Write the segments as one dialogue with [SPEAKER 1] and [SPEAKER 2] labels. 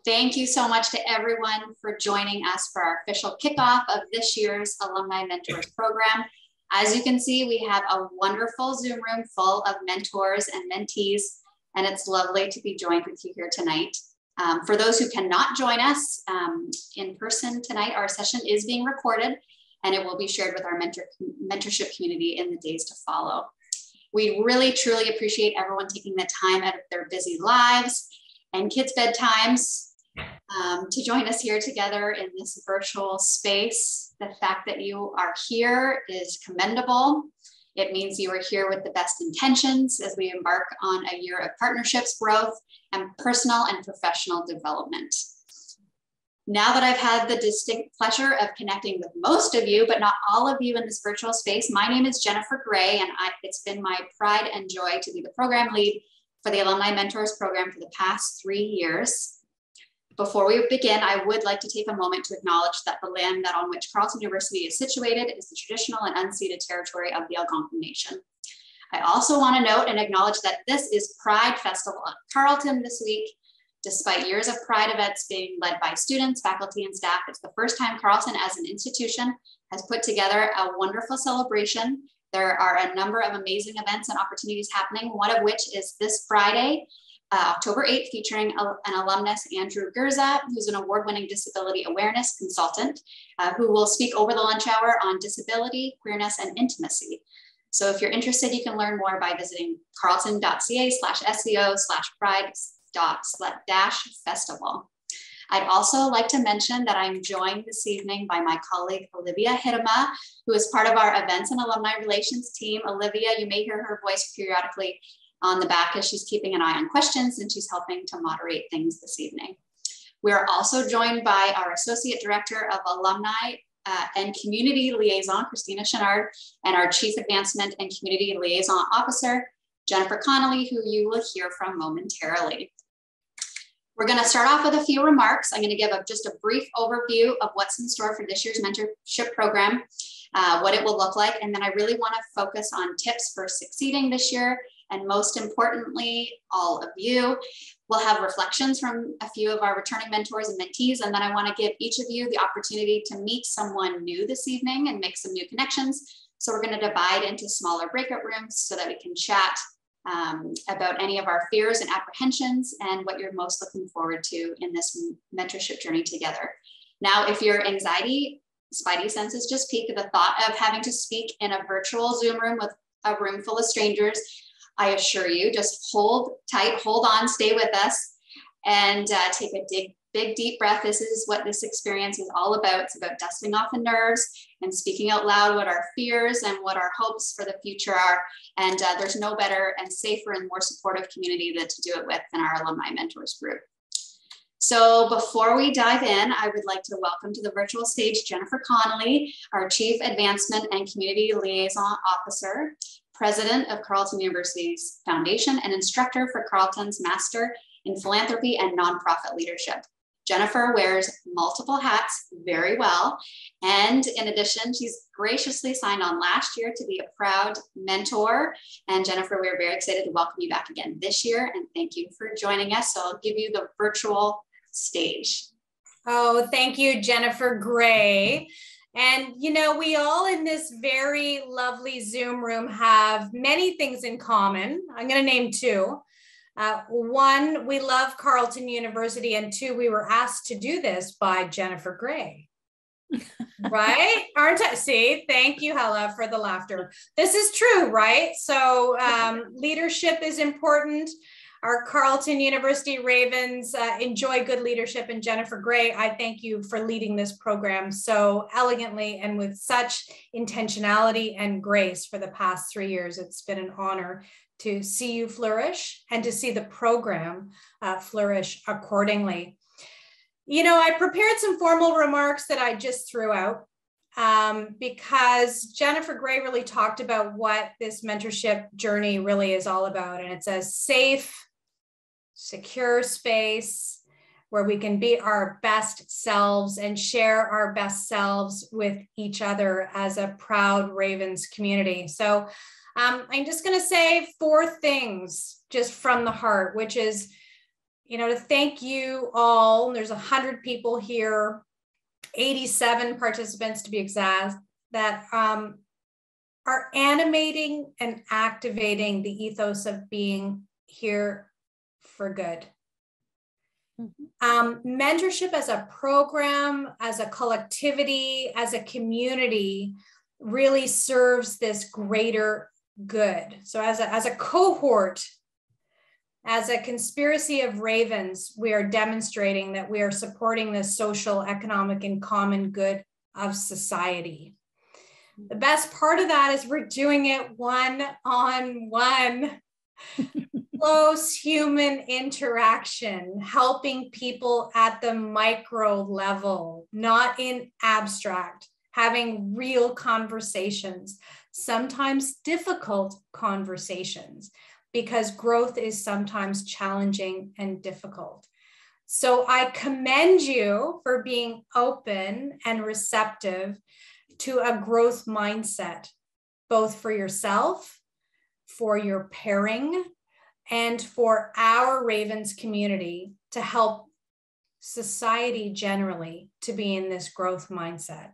[SPEAKER 1] Thank you so much to everyone for joining us for our official kickoff of this year's Alumni Mentors program. As you can see, we have a wonderful Zoom room full of mentors and mentees, and it's lovely to be joined with you here tonight. For those who cannot join us in person tonight, our session is being recorded and it will be shared with our mentorship community in the days to follow. We really, truly appreciate everyone taking the time out of their busy lives and kids' bedtimes to join us here together in this virtual space. The fact that you are here is commendable. It means you are here with the best intentions as we embark on a year of partnerships, growth, and personal and professional development. Now that I've had the distinct pleasure of connecting with most of you, but not all of you in this virtual space, my name is Jennifer Gray, and it's been my pride and joy to be the program lead for the Alumni Mentors program for the past 3 years. Before we begin, I would like to take a moment to acknowledge that the land on which Carleton University is situated is the traditional and unceded territory of the Algonquin Nation. I also want to note and acknowledge that this is Pride Festival at Carleton this week. Despite years of Pride events being led by students, faculty, and staff, it's the first time Carleton as an institution has put together a wonderful celebration. There are a number of amazing events and opportunities happening, one of which is this Friday, October 8th, featuring an alumnus, Andrew Gurza, who's an award-winning disability awareness consultant, who will speak over the lunch hour on disability, queerness, and intimacy. So if you're interested, you can learn more by visiting carleton.ca/seo/pride-festival. I'd also like to mention that I'm joined this evening by my colleague, Olivia Hidema, who is part of our events and alumni relations team. Olivia, you may hear her voice periodically on the back as she's keeping an eye on questions, and she's helping to moderate things this evening. We are also joined by our Associate Director of Alumni and Community Liaison, Christina Chenard, and our Chief Advancement and Community Liaison Officer, Jennifer Connolly, who you will hear from momentarily. We're going to start off with a few remarks. I'm going to give just a brief overview of what's in store for this year's mentorship program, what it will look like, and then I really want to focus on tips for succeeding this year. And most importantly, all of you will have reflections from a few of our returning mentors and mentees. And then I want to give each of you the opportunity to meet someone new this evening and make some new connections. So we're going to divide into smaller breakout rooms so that we can chat about any of our fears and apprehensions and what you're most looking forward to in this mentorship journey together. Now, if your anxiety, spidey senses just peak at the thought of having to speak in a virtual Zoom room with a room full of strangers, I assure you, just hold tight, hold on, stay with us, and take a big, deep breath. This is what this experience is all about. It's about dusting off the nerves and speaking out loud what our fears and what our hopes for the future are. And there's no better and safer and more supportive community to do it with than our Alumni Mentors group. So before we dive in, I would like to welcome to the virtual stage Jennifer Connolly, our Chief Advancement and Community Liaison Officer, President of Carleton University's Foundation, and instructor for Carleton's Master in Philanthropy and Nonprofit Leadership. Jennifer wears multiple hats very well. And in addition, she's graciously signed on last year to be a proud mentor. And Jennifer, we're very excited to welcome you back again this year. And thank you for joining us. So I'll give you the virtual stage.
[SPEAKER 2] Oh, thank you, Jennifer Gray. And, you know, we all in this very lovely Zoom room have many things in common. I'm going to name two. One, we love Carleton University, and two, we were asked to do this by Jennifer Gray. Right? Aren't I? See, thank you, Hella, for the laughter. This is true, right? So leadership is important. Our Carleton University Ravens enjoy good leadership, and Jennifer Gray, I thank you for leading this program so elegantly and with such intentionality and grace for the past 3 years. It's been an honor to see you flourish and to see the program flourish accordingly. You know, I prepared some formal remarks that I just threw out because Jennifer Gray really talked about what this mentorship journey really is all about. And it's a safe, secure space where we can be our best selves and share our best selves with each other as a proud Ravens community. So I'm just going to say 4 things just from the heart, which is, to thank you all. There's 100 people here, 87 participants to be exact, that are animating and activating the ethos of being here for good. Mentorship as a program, as a collectivity, as a community really serves this greater good. So as a cohort, as a conspiracy of ravens, we are demonstrating that we are supporting the social, economic, and common good of society. The best part of that is we're doing it one-on-one. Close human interaction, helping people at the micro level, not in abstract, having real conversations, sometimes difficult conversations, because growth is sometimes challenging and difficult. So I commend you for being open and receptive to a growth mindset, both for yourself, for your pairing, and for our Ravens community to help society generally to be in this growth mindset.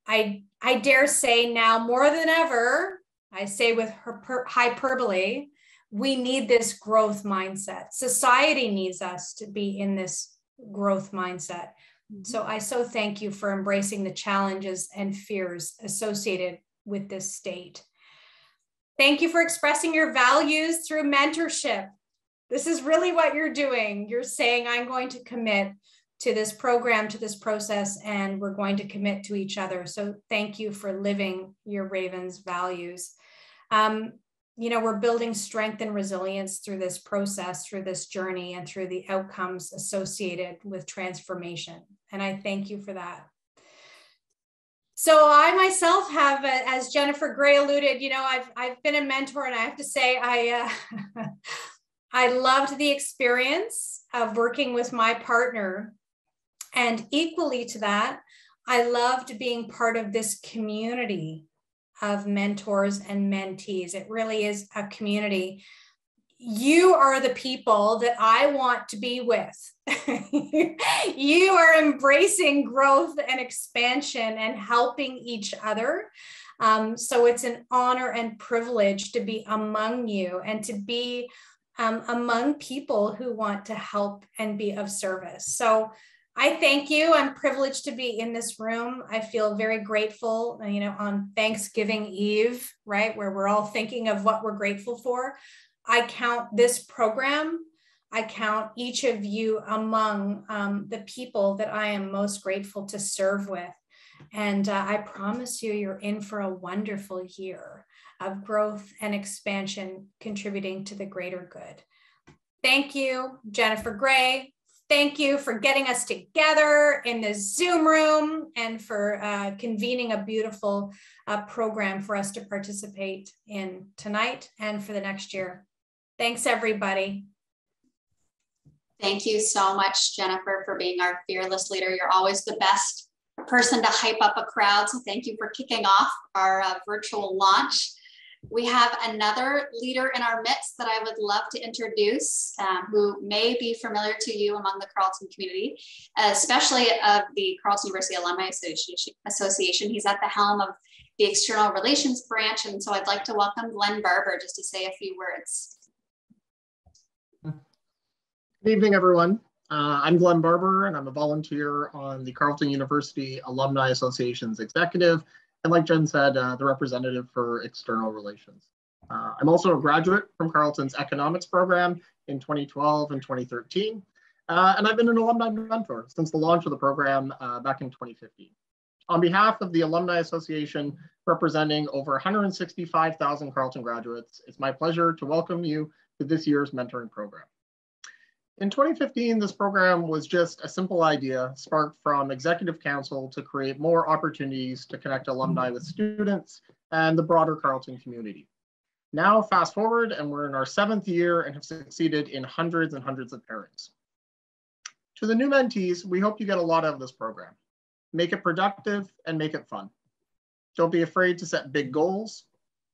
[SPEAKER 2] I dare say now more than ever, I say with hyperbole, we need this growth mindset. Society needs us to be in this growth mindset. So I so thank you for embracing the challenges and fears associated with this state. Thank you for expressing your values through mentorship. This is really what you're doing. You're saying, I'm going to commit to this program, to this process, and we're going to commit to each other. So thank you for living your Ravens values. We're building strength and resilience through this process, through this journey, and through the outcomes associated with transformation. And I thank you for that. So I myself have, as Jennifer Gray alluded, I've been a mentor, and I have to say I loved the experience of working with my partner, and equally to that, I loved being part of this community of mentors and mentees. It really is a community. You are the people that I want to be with. You are embracing growth and expansion and helping each other. So it's an honor and privilege to be among you and to be among people who want to help and be of service. So I thank you. I'm privileged to be in this room. I feel very grateful, on Thanksgiving Eve, right, where we're all thinking of what we're grateful for. I count this program, I count each of you among the people that I am most grateful to serve with. And I promise you, you're in for a wonderful year of growth and expansion, contributing to the greater good. Thank you, Jennifer Gray. Thank you for getting us together in the Zoom room and for convening a beautiful program for us to participate in tonight and for the next year. Thanks, everybody.
[SPEAKER 1] Thank you so much, Jennifer, for being our fearless leader. You're always the best person to hype up a crowd. So thank you for kicking off our virtual launch. We have another leader in our midst that I would love to introduce, who may be familiar to you among the Carleton community, especially of the Carleton University Alumni Association. He's at the helm of the External Relations branch. And so I'd like to welcome Glenn Barber just to say a few words.
[SPEAKER 3] Good evening, everyone. I'm Glenn Barber, and I'm a volunteer on the Carleton University Alumni Association's executive, and like Jen said, the representative for external relations. I'm also a graduate from Carleton's economics program in 2012 and 2013, and I've been an alumni mentor since the launch of the program back in 2015. On behalf of the Alumni Association, representing over 165,000 Carleton graduates, it's my pleasure to welcome you to this year's mentoring program. In 2015, this program was just a simple idea sparked from Executive Council to create more opportunities to connect alumni with students and the broader Carleton community. Now, fast forward, and we're in our 7th year and have succeeded in hundreds and hundreds of pairings. To the new mentees, we hope you get a lot out of this program. Make it productive and make it fun. Don't be afraid to set big goals.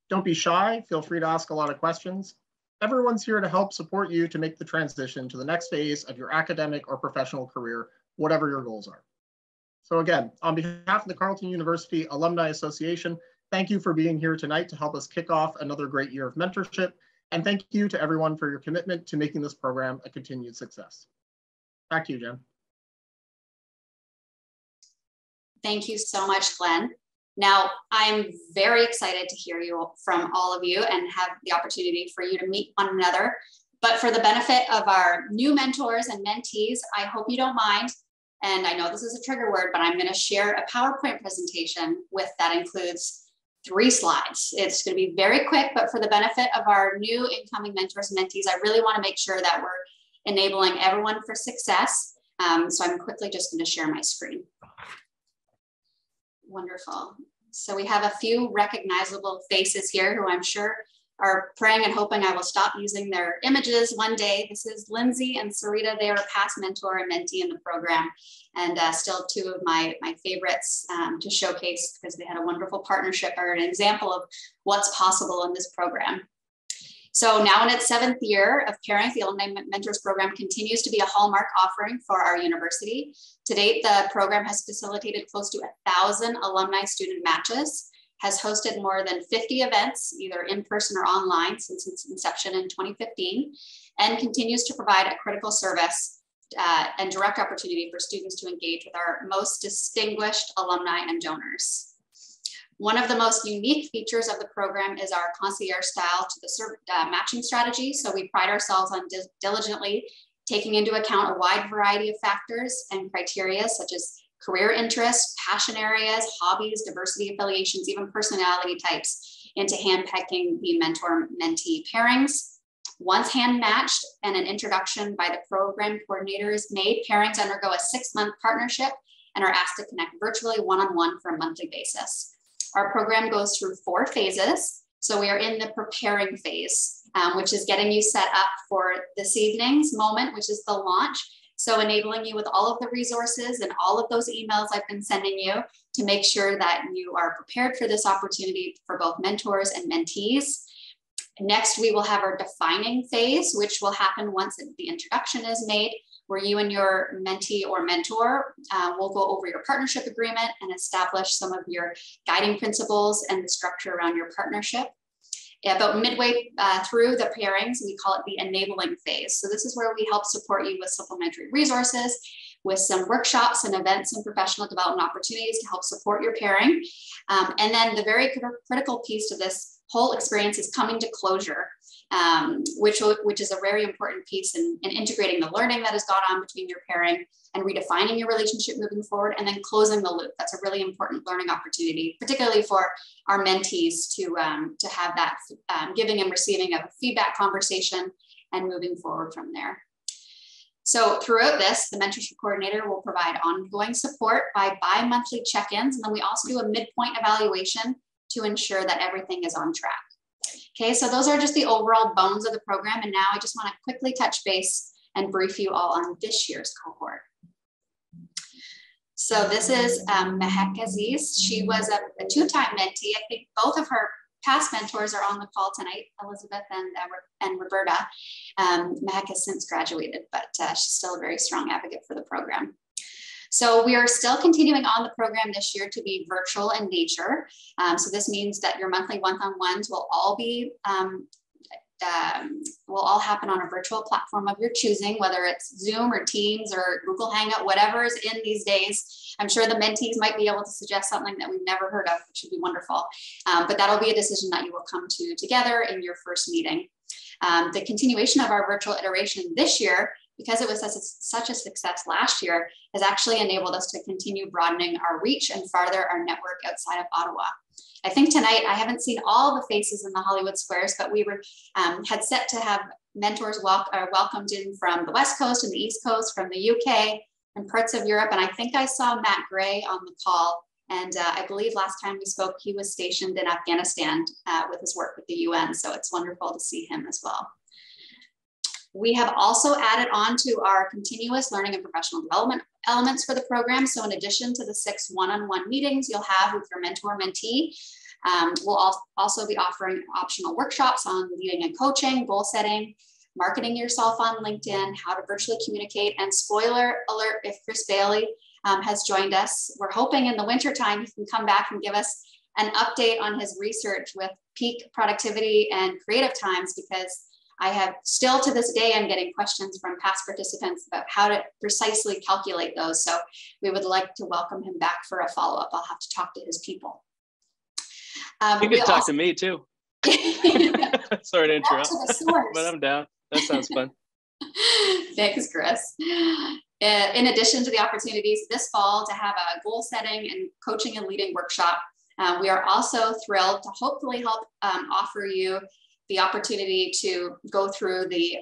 [SPEAKER 3] Don't be shy. Feel free to ask a lot of questions. Everyone's here to help support you to make the transition to the next phase of your academic or professional career, whatever your goals are. So again, on behalf of the Carleton University Alumni Association, thank you for being here tonight to help us kick off another great year of mentorship. And thank you to everyone for your commitment to making this program a continued success. Back to you, Jen.
[SPEAKER 1] Thank you so much, Glenn. Now, I'm very excited to hear from all of you and have the opportunity for you to meet one another. But for the benefit of our new mentors and mentees, I hope you don't mind. And I know this is a trigger word, but I'm going to share a PowerPoint presentation that includes 3 slides. It's going to be very quick, but for the benefit of our new incoming mentors and mentees, I really want to make sure that we're enabling everyone for success. So I'm quickly just going to share my screen. Wonderful. So we have a few recognizable faces here who I'm sure are praying and hoping I will stop using their images one day. This is Lindsay and Sarita. They are past mentor and mentee in the program, and still 2 of my favorites to showcase because they had a wonderful partnership or an example of what's possible in this program. So now in its 7th year of caring, the Alumni Mentors Program continues to be a hallmark offering for our university. To date, the program has facilitated close to 1,000 alumni student matches, has hosted more than 50 events, either in person or online since its inception in 2015, and continues to provide a critical service and direct opportunity for students to engage with our most distinguished alumni and donors. One of the most unique features of the program is our concierge style to the matching strategy. So we pride ourselves on diligently taking into account a wide variety of factors and criteria such as career interests, passion areas, hobbies, diversity affiliations, even personality types into handpicking the mentor-mentee pairings. Once hand matched and an introduction by the program coordinator is made, pairings undergo a 6-month partnership and are asked to connect virtually one-on-one for a monthly basis. Our program goes through 4 phases. So we are in the preparing phase, which is getting you set up for this evening's moment, which is the launch. So enabling you with all of the resources and all of those emails I've been sending you to make sure that you are prepared for this opportunity for both mentors and mentees. Next, we will have our defining phase, which will happen once the introduction is made, where you and your mentee or mentor will go over your partnership agreement and establish some of your guiding principles and the structure around your partnership. About midway through the pairings, we call it the enabling phase. So this is where we help support you with supplementary resources, with some workshops and events and professional development opportunities to help support your pairing. And then the very critical piece to this whole experience is coming to closure, which is a very important piece in integrating the learning that has gone on between your pairing and redefining your relationship moving forward, and then closing the loop. That's a really important learning opportunity, particularly for our mentees to have that giving and receiving of a feedback conversation and moving forward from there. So throughout this, the mentorship coordinator will provide ongoing support by bi-monthly check-ins, and then we also do a midpoint evaluation to ensure that everything is on track. Okay, so those are just the overall bones of the program, and now I just want to quickly touch base and brief you all on this year's cohort. So this is Mehek Aziz. She was a 2-time mentee. I think both of her past mentors are on the call tonight, Elizabeth and Roberta. Mehek has since graduated, but she's still a very strong advocate for the program. So we are still continuing on the program this year to be virtual in nature. So this means that your monthly one-on-ones will all be will all happen on a virtual platform of your choosing, whether it's Zoom or Teams or Google Hangout, whatever is in these days. I'm sure the mentees might be able to suggest something that we've never heard of, which would be wonderful. But that'll be a decision that you will come to together in your first meeting. The continuation of our virtual iteration this year, because it was such a success last year, has actually enabled us to continue broadening our reach and farther our network outside of Ottawa. I think tonight, I haven't seen all the faces in the Hollywood Squares, but we were had set to have mentors welcomed in from the West Coast and the East Coast, from the UK and parts of Europe. And I think I saw Matt Gray on the call. And I believe last time we spoke, he was stationed in Afghanistan with his work with the UN. So it's wonderful to see him as well. We have also added on to our continuous learning and professional development elements for the program. So in addition to the 6 one-on-one meetings you'll have with your mentor-mentee, We'll also be offering optional workshops on leading and coaching, goal setting, marketing yourself on LinkedIn, how to virtually communicate, and spoiler alert, if Chris Bailey has joined us, we're hoping in the wintertime he can come back and give us an update on his research with peak productivity and creative times, because I have still to this day, I'm getting questions from past participants about how to precisely calculate those. So we would like to welcome him back for a follow-up. I'll have to talk to his people.
[SPEAKER 4] You could talk to me too. Sorry to interrupt, but I'm down. That sounds fun.
[SPEAKER 1] Thanks, Chris. In addition to the opportunities this fall to have a goal setting and coaching and leading workshop, we are also thrilled to hopefully help offer you the opportunity to go through the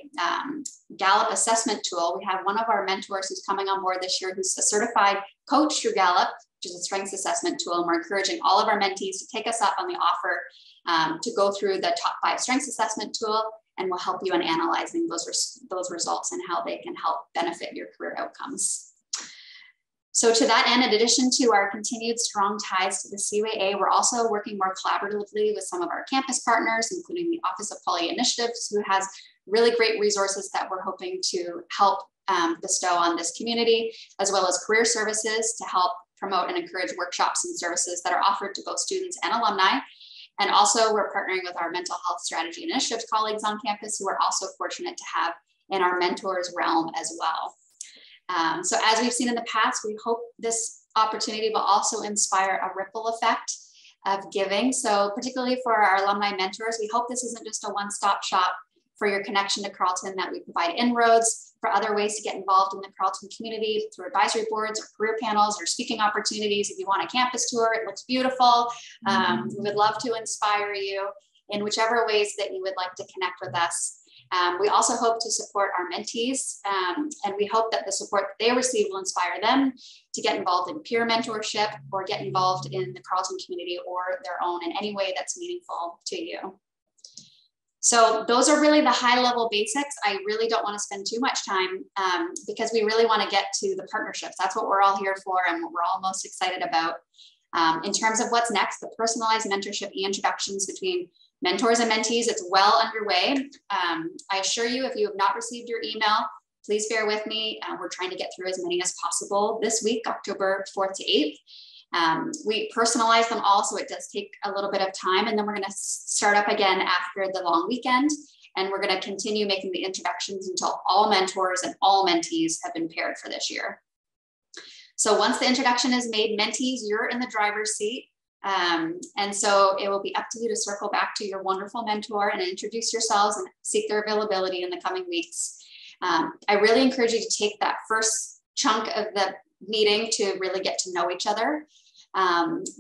[SPEAKER 1] Gallup assessment tool. We have one of our mentors who's coming on board this year who's a certified coach through Gallup, which is a strengths assessment tool. And we're encouraging all of our mentees to take us up on the offer to go through the top 5 strengths assessment tool, and we'll help you in analyzing those results and how they can help benefit your career outcomes. So to that end, in addition to our continued strong ties to the CUAA, we're also working more collaboratively with some of our campus partners, including the Office of Poly Initiatives, who has really great resources that we're hoping to help bestow on this community, as well as career services to help promote and encourage workshops and services that are offered to both students and alumni. And also we're partnering with our mental health strategy initiatives colleagues on campus who are also fortunate to have in our mentors realm as well. So as we've seen in the past, we hope this opportunity will also inspire a ripple effect of giving. So particularly for our alumni mentors, we hope this isn't just a one-stop shop for your connection to Carleton, that we provide inroads for other ways to get involved in the Carleton community through advisory boards or career panels or speaking opportunities. If you want a campus tour, it looks beautiful. We would love to inspire you in whichever ways that you would like to connect with us. We also hope to support our mentees, and we hope that the support that they receive will inspire them to get involved in peer mentorship or get involved in the Carleton community or their own in any way that's meaningful to you. So those are really the high level basics. I really don't want to spend too much time because we really want to get to the partnerships. That's what we're all here for and what we're all most excited about. In terms of what's next, the personalized mentorship e-introductions between mentors and mentees, it's well underway. I assure you, if you have not received your email, please bear with me. We're trying to get through as many as possible this week, October 4th to 8th. We personalize them all, so it does take a little bit of time, and then we're going to start up again after the long weekend, and we're going to continue making the introductions until all mentors and all mentees have been paired for this year. So once the introduction is made, mentees, you're in the driver's seat. And so it will be up to you to circle back to your wonderful mentor and introduce yourselves and seek their availability in the coming weeks. I really encourage you to take that first chunk of the meeting to really get to know each other.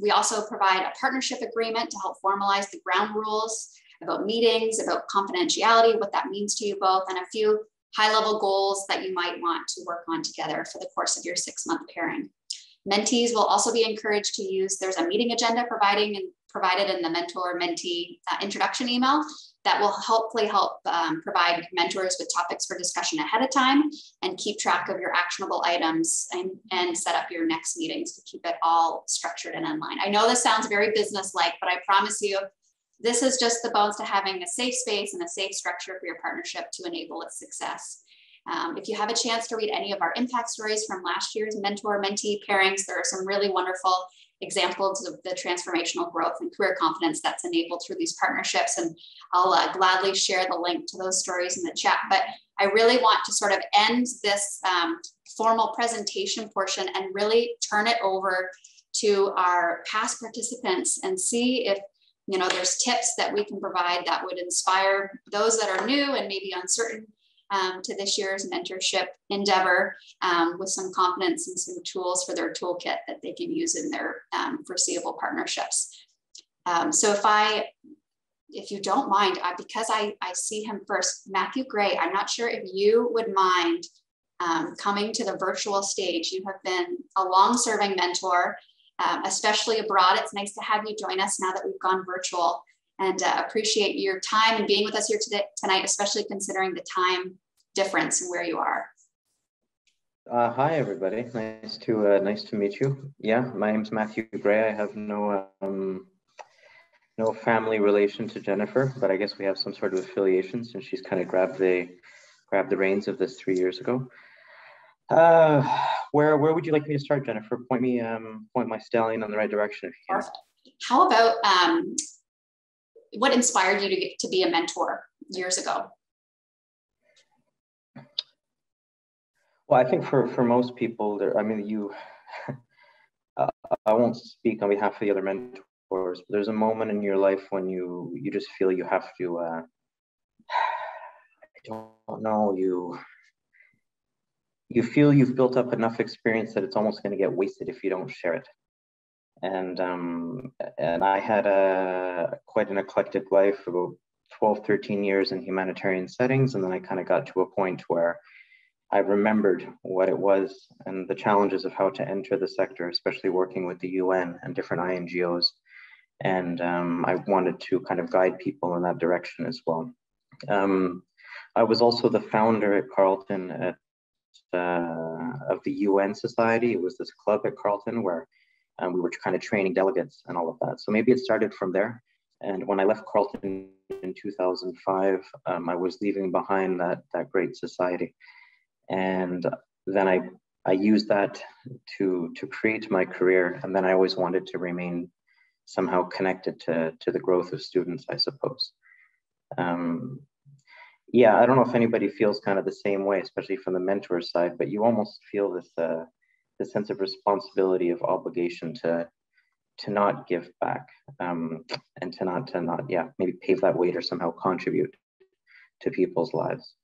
[SPEAKER 1] We also provide a partnership agreement to help formalize the ground rules about meetings, about confidentiality, what that means to you both, and a few high-level goals that you might want to work on together for the course of your 6-month pairing. Mentees will also be encouraged to use, there's a meeting agenda provided in the mentor-mentee introduction email that will hopefully help provide mentors with topics for discussion ahead of time and keep track of your actionable items and set up your next meetings to keep it all structured and in line. I know this sounds very business-like, but I promise you, this is just the bones to having a safe space and a safe structure for your partnership to enable its success. If you have a chance to read any of our impact stories from last year's mentor-mentee pairings, there are some really wonderful examples of the transformational growth and career confidence that's enabled through these partnerships. And I'll gladly share the link to those stories in the chat. But I really want to sort of end this formal presentation portion and really turn it over to our past participants and see if there's tips that we can provide that would inspire those that are new and maybe uncertain to this year's mentorship endeavor with some confidence and some tools for their toolkit that they can use in their foreseeable partnerships. So if you don't mind, because I see him first, Matthew Gray, I'm not sure if you would mind coming to the virtual stage. You have been a long-serving mentor, especially abroad. It's nice to have you join us now that we've gone virtual, and appreciate your time and being with us here tonight, especially considering the time difference and where you are.
[SPEAKER 5] Hi, everybody. Nice to meet you. Yeah, my name's Matthew Gray. I have no no family relation to Jennifer, but I guess we have some sort of affiliation since she's kind of grabbed the reins of this 3 years ago. Where would you like me to start, Jennifer? Point my stallion in the right direction if you can.
[SPEAKER 1] Perfect. How about what inspired you to be a mentor years ago?
[SPEAKER 5] Well, I think for most people, I won't speak on behalf of the other mentors, but there's a moment in your life when you just feel you have to, I don't know, you feel you've built up enough experience that it's almost going to get wasted if you don't share it. And I had quite an eclectic life, about 12, 13 years in humanitarian settings. And then I kind of got to a point where I remembered what it was and the challenges of how to enter the sector, especially working with the UN and different INGOs. And I wanted to kind of guide people in that direction as well. I was also the founder at Carleton of the UN Society. It was this club at Carleton where we were kind of training delegates and all of that. So maybe it started from there. And when I left Carleton in 2005, I was leaving behind that great society. And then I used that to create my career. And then I always wanted to remain somehow connected to the growth of students, I suppose. Yeah, I don't know if anybody feels kind of the same way, especially from the mentor side, but you almost feel this sense of responsibility, of obligation to not give back, and to not maybe pave that way or somehow contribute to people's lives.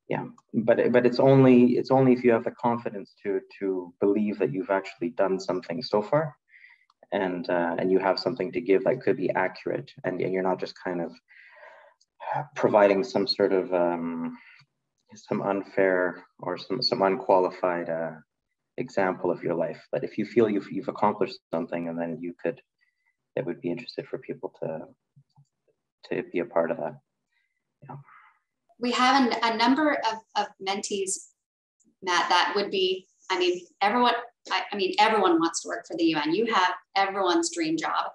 [SPEAKER 5] Yeah, but it's only if you have the confidence to believe that you've actually done something so far, and you have something to give that could be accurate, and you're not just kind of providing some sort of some unfair or some unqualified example of your life. But if you feel you've accomplished something, and then that would be interested for people to be a part of that. Yeah. We
[SPEAKER 1] have a number of mentees, Matt, that would be, everyone wants to work for the UN. You have everyone's dream job.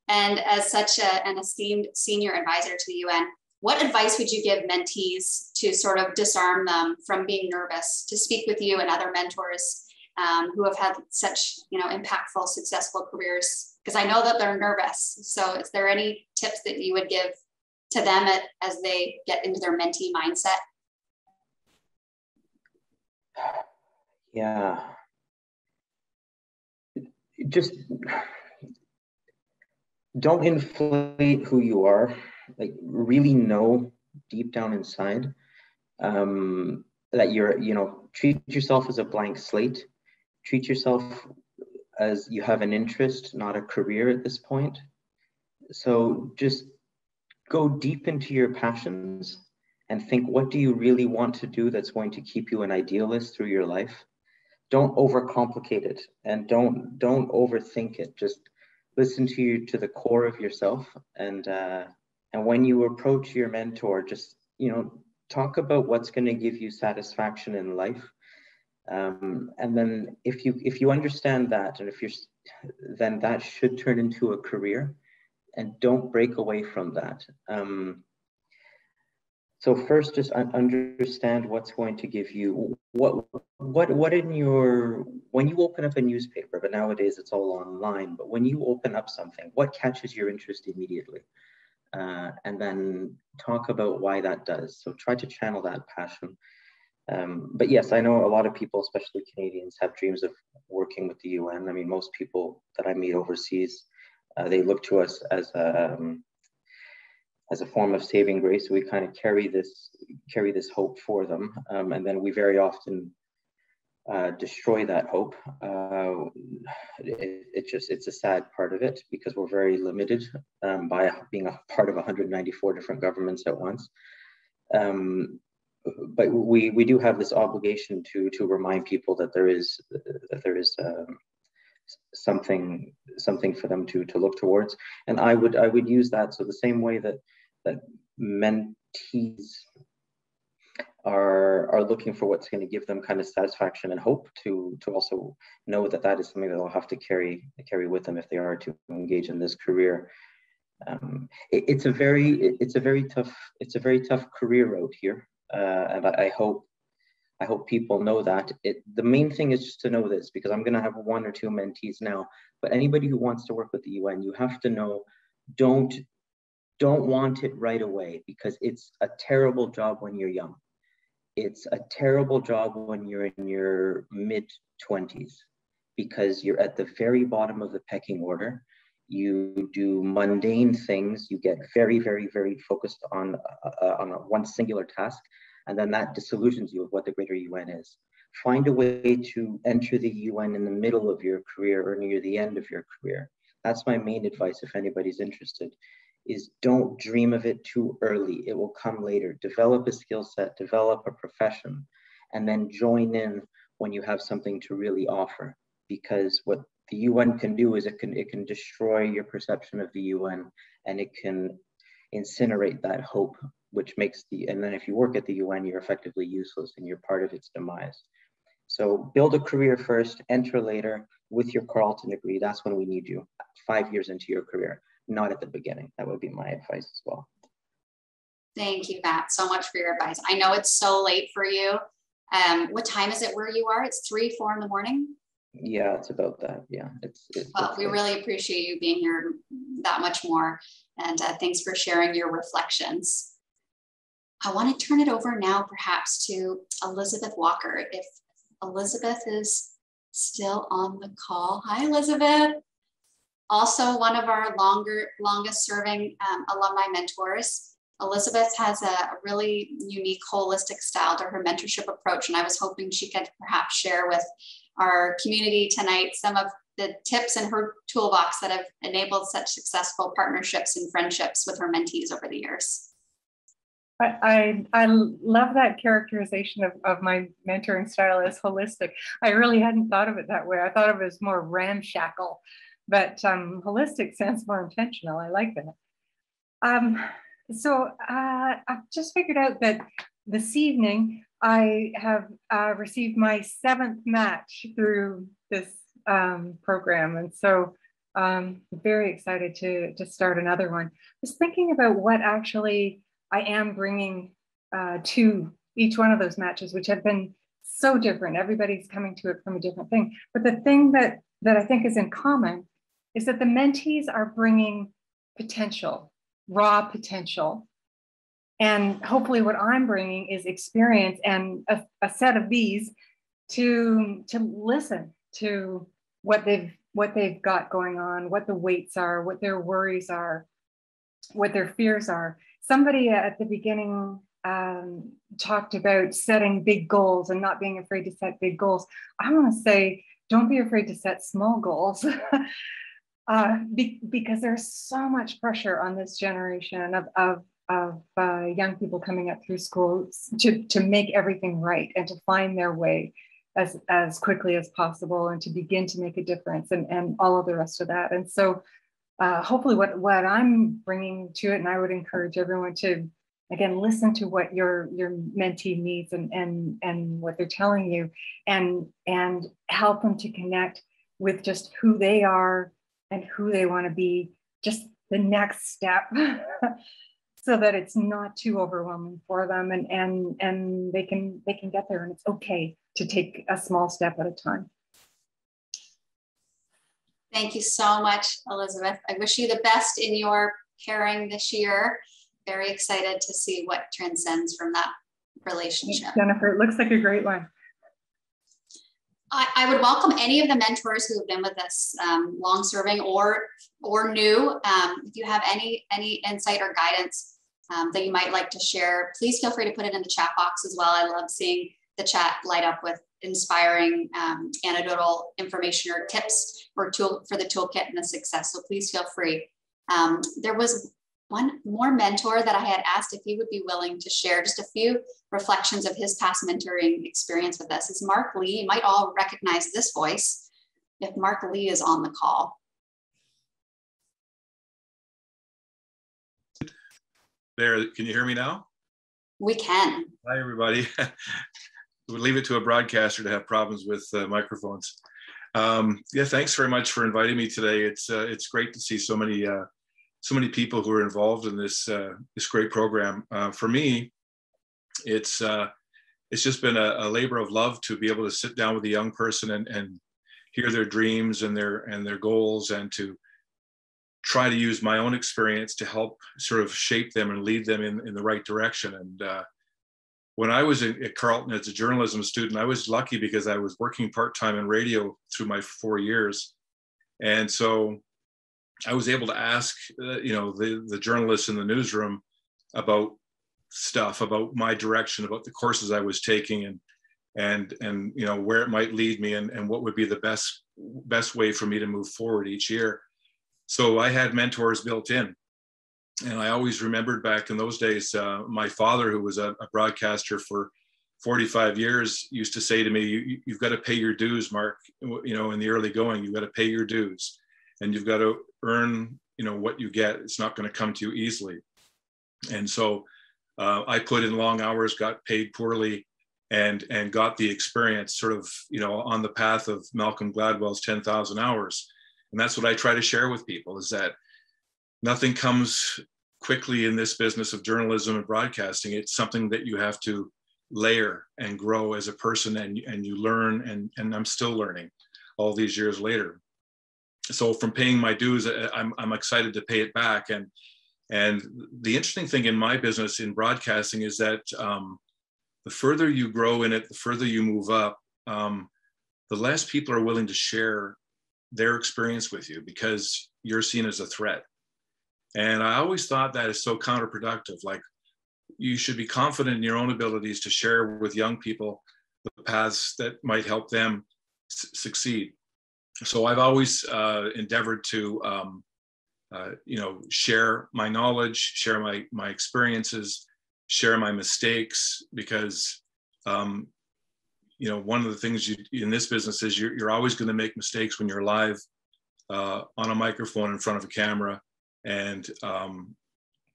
[SPEAKER 1] And as such an esteemed senior advisor to the UN, what advice would you give mentees to sort of disarm them from being nervous to speak with you and other mentors who have had such, impactful, successful careers? Because I know that they're nervous. So is there any tips that you would give to them as they get into their mentee mindset?
[SPEAKER 5] Yeah. Just don't inflate who you are. Like, really know deep down inside that you're, treat yourself as a blank slate. Treat yourself as you have an interest, not a career at this point. So just go deep into your passions and think, what do you really want to do that's going to keep you an idealist through your life? Don't overcomplicate it, and don't overthink it. Just listen to the core of yourself, and when you approach your mentor, just talk about what's going to give you satisfaction in life, and then if you understand that, and then that should turn into a career, and don't break away from that. So first, just understand what's going to give you what in your, when you open up a newspaper, but nowadays it's all online, but when you open up something, what catches your interest immediately? And then talk about why that does. So try to channel that passion. But yes, I know a lot of people, especially Canadians, have dreams of working with the UN. I mean, most people that I meet overseas, they look to us as a form of saving grace. We kind of carry this hope for them, and then we very often destroy that hope. It's a sad part of it, because we're very limited by being a part of 194 different governments at once. But we do have this obligation to remind people that there is something for them to look towards, and I would use that. So the same way that mentees are looking for what's going to give them kind of satisfaction and hope, to also know that is something that they'll have to carry with them if they are to engage in this career. It's a very tough career road here, and I hope people know that. The main thing is just to know this, because I'm going to have one or two mentees now, but anybody who wants to work with the UN, you have to know, don't want it right away, because it's a terrible job when you're young. It's a terrible job when you're in your mid-20s, because you're at the very bottom of the pecking order. You do mundane things. You get very, very, very focused on one singular task, and then that disillusions you of what the greater UN is. Find a way to enter the UN in the middle of your career or near the end of your career. That's my main advice if anybody's interested, is don't dream of it too early. It will come later. Develop a skill set, develop a profession, and then join in when you have something to really offer. Because what the UN can do is it can destroy your perception of the UN, and it can incinerate that hope, which makes and then if you work at the UN, you're effectively useless and you're part of its demise. So build a career first, enter later with your Carleton degree. That's when we need you, 5 years into your career, not at the beginning. That would be my advice as well.
[SPEAKER 1] Thank you, Matt, so much for your advice. I know it's so late for you. What time is it where you are? It's 3, 4 in the morning?
[SPEAKER 5] Yeah, it's about that. Yeah,
[SPEAKER 1] well, we really appreciate you being here that much more. And thanks for sharing your reflections. I want to turn it over now perhaps to Elizabeth Walker. If Elizabeth is still on the call. Hi, Elizabeth. Also one of our longest serving alumni mentors. Elizabeth has a really unique holistic style to her mentorship approach. And I was hoping she could perhaps share with our community tonight some of the tips in her toolbox that have enabled such successful partnerships and friendships with her mentees over the years.
[SPEAKER 6] I love that characterization of my mentoring style as holistic. I really hadn't thought of it that way. I thought of it as more ramshackle, but holistic sounds more intentional. I like that. So I've just figured out that this evening I have received my 7th match through this program. And so I'm very excited to start another one. I was thinking about what actually I am bringing to each one of those matches, which have been so different. Everybody's coming to it from a different thing. But the thing that I think is in common is that the mentees are bringing potential, raw potential. And hopefully what I'm bringing is experience and a set of these to listen to what they've got going on, what the weights are, what their worries are, what their fears are. Somebody at the beginning talked about setting big goals and not being afraid to set big goals. I want to say, don't be afraid to set small goals because there's so much pressure on this generation of young people coming up through school to make everything right and to find their way as quickly as possible and to begin to make a difference and all of the rest of that. And so hopefully what I'm bringing to it, and I would encourage everyone to, again, listen to what your mentee needs and what they're telling you and help them to connect with just who they are and who they want to be, just the next step so that it's not too overwhelming for them and they can get there, and it's okay to take a small step at a time.
[SPEAKER 1] Thank you so much, Elizabeth. I wish you the best in your pairing this year. Very excited to see what transcends from that relationship.
[SPEAKER 6] Thanks, Jennifer, it looks like a great one.
[SPEAKER 1] I would welcome any of the mentors who have been with us long serving or new. If you have any insight or guidance that you might like to share, please feel free to put it in the chat box as well. I love seeing the chat light up with inspiring anecdotal information or tips or tool for the toolkit and the success. So please feel free. There was one more mentor that I had asked if he would be willing to share just a few reflections of his past mentoring experience with us. Is Mark Lee. You might all recognize this voice if Mark Lee is on the call.
[SPEAKER 7] There, can you hear me now?
[SPEAKER 1] We can.
[SPEAKER 7] Hi, everybody. We'll leave it to a broadcaster to have problems with microphones. Yeah, thanks very much for inviting me today. It's great to see so many so many people who are involved in this this great program. For me, it's just been a labor of love to be able to sit down with a young person and hear their dreams and their goals, and to try to use my own experience to help sort of shape them and lead them in the right direction. And when I was at Carleton as a journalism student, I was lucky because I was working part-time in radio through my 4 years. And so I was able to ask, the journalists in the newsroom about stuff, about my direction, about the courses I was taking, and where it might lead me, and what would be the best way for me to move forward each year. So I had mentors built in. And I always remembered back in those days, my father, who was a broadcaster for 45 years, used to say to me, you've got to pay your dues, Mark. In the early going, you've got to pay your dues, and you've got to earn, what you get. It's not going to come to you easily. And so I put in long hours, got paid poorly, and got the experience sort of, on the path of Malcolm Gladwell's 10,000 hours. And that's what I try to share with people, is that nothing comes quickly in this business of journalism and broadcasting. It's something that you have to layer and grow as a person, and you learn, and I'm still learning all these years later. So from paying my dues, I'm excited to pay it back. And the interesting thing in my business in broadcasting is that the further you grow in it, the further you move up, the less people are willing to share their experience with you, because you're seen as a threat. And I always thought that is so counterproductive. Like, you should be confident in your own abilities to share with young people the paths that might help them succeed. So I've always endeavored to, share my knowledge, share my experiences, share my mistakes, because, one of the things in this business is you're always going to make mistakes when you're live on a microphone in front of a camera. And,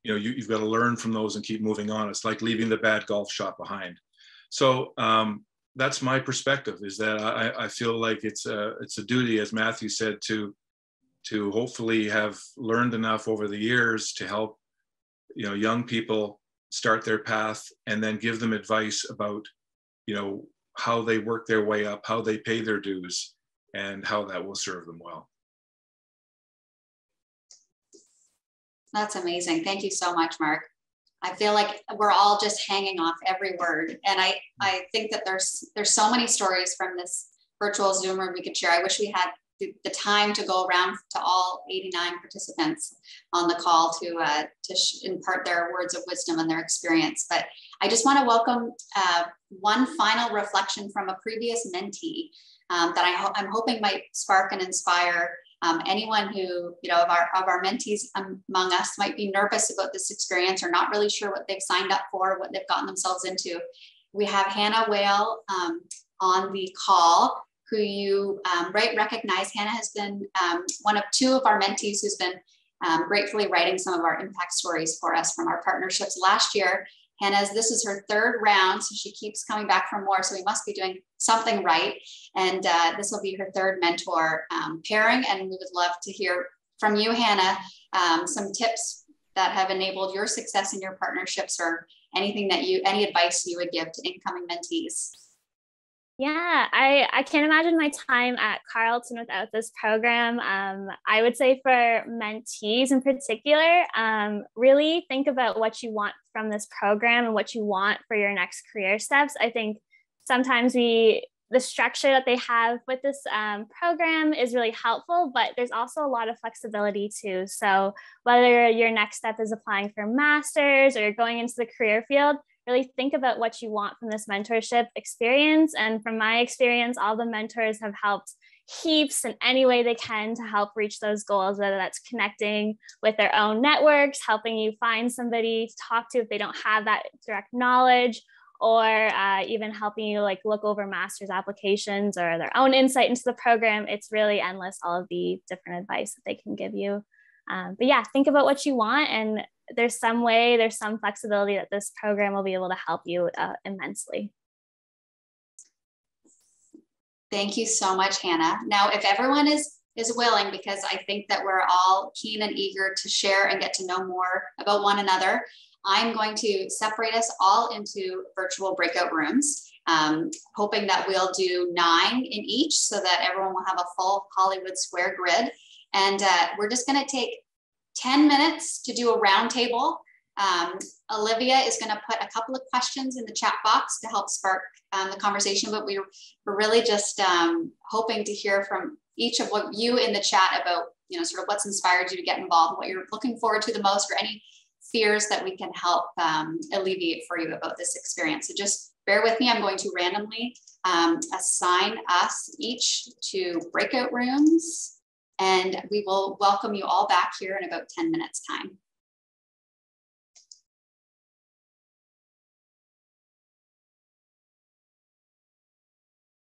[SPEAKER 7] you've got to learn from those and keep moving on. It's like leaving the bad golf shot behind. So that's my perspective, is that I feel like it's a duty, as Matthew said, to hopefully have learned enough over the years to help, young people start their path, and then give them advice about, how they work their way up, how they pay their dues, and how that will serve them well.
[SPEAKER 1] That's amazing. Thank you so much, Mark. I feel like we're all just hanging off every word. And I think that there's so many stories from this virtual Zoom room we could share. I wish we had the time to go around to all 89 participants on the call to impart their words of wisdom and their experience. But I just want to welcome one final reflection from a previous mentee that I'm hoping might spark and inspire anyone who, of our mentees among us might be nervous about this experience, or not really sure what they've signed up for, what they've gotten themselves into. We have Hannah Whale on the call, who you recognize. Hannah has been one of two of our mentees who's been gratefully writing some of our impact stories for us from our partnerships last year. This is her third round, so she keeps coming back for more, so we must be doing something right. And this will be her third mentor pairing, and we would love to hear from you, Hannah, some tips that have enabled your success in your partnerships, or any advice you would give to incoming mentees.
[SPEAKER 8] Yeah, I can't imagine my time at Carleton without this program. I would say for mentees in particular, really think about what you want from this program and what you want for your next career steps. I think sometimes the structure that they have with this program is really helpful, but there's also a lot of flexibility too. So whether your next step is applying for a master's or you're going into the career field, really think about what you want from this mentorship experience. And from my experience, all the mentors have helped heaps in any way they can to help reach those goals, whether that's connecting with their own networks, helping you find somebody to talk to if they don't have that direct knowledge, or even helping you look over master's applications or their own insight into the program. It's really endless, all of the different advice that they can give you. But yeah, think about what you want, and there's some flexibility that this program will be able to help you immensely.
[SPEAKER 1] Thank you so much, Hannah. Now, if everyone is is willing, because I think that we're all keen and eager to share and get to know more about one another, I'm going to separate us all into virtual breakout rooms, hoping that we'll do 9 in each so that everyone will have a full Hollywood Square grid. And we're just going to take 10 minutes to do a roundtable. Olivia is going to put a couple of questions in the chat box to help spark the conversation, but we're really just hoping to hear from each of what you in the chat about, you know, sort of what's inspired you to get involved, what you're looking forward to the most, or any fears that we can help alleviate for you about this experience. So just bear with me. I'm going to randomly assign us each to breakout rooms, and we will welcome you all back here in about 10 minutes time.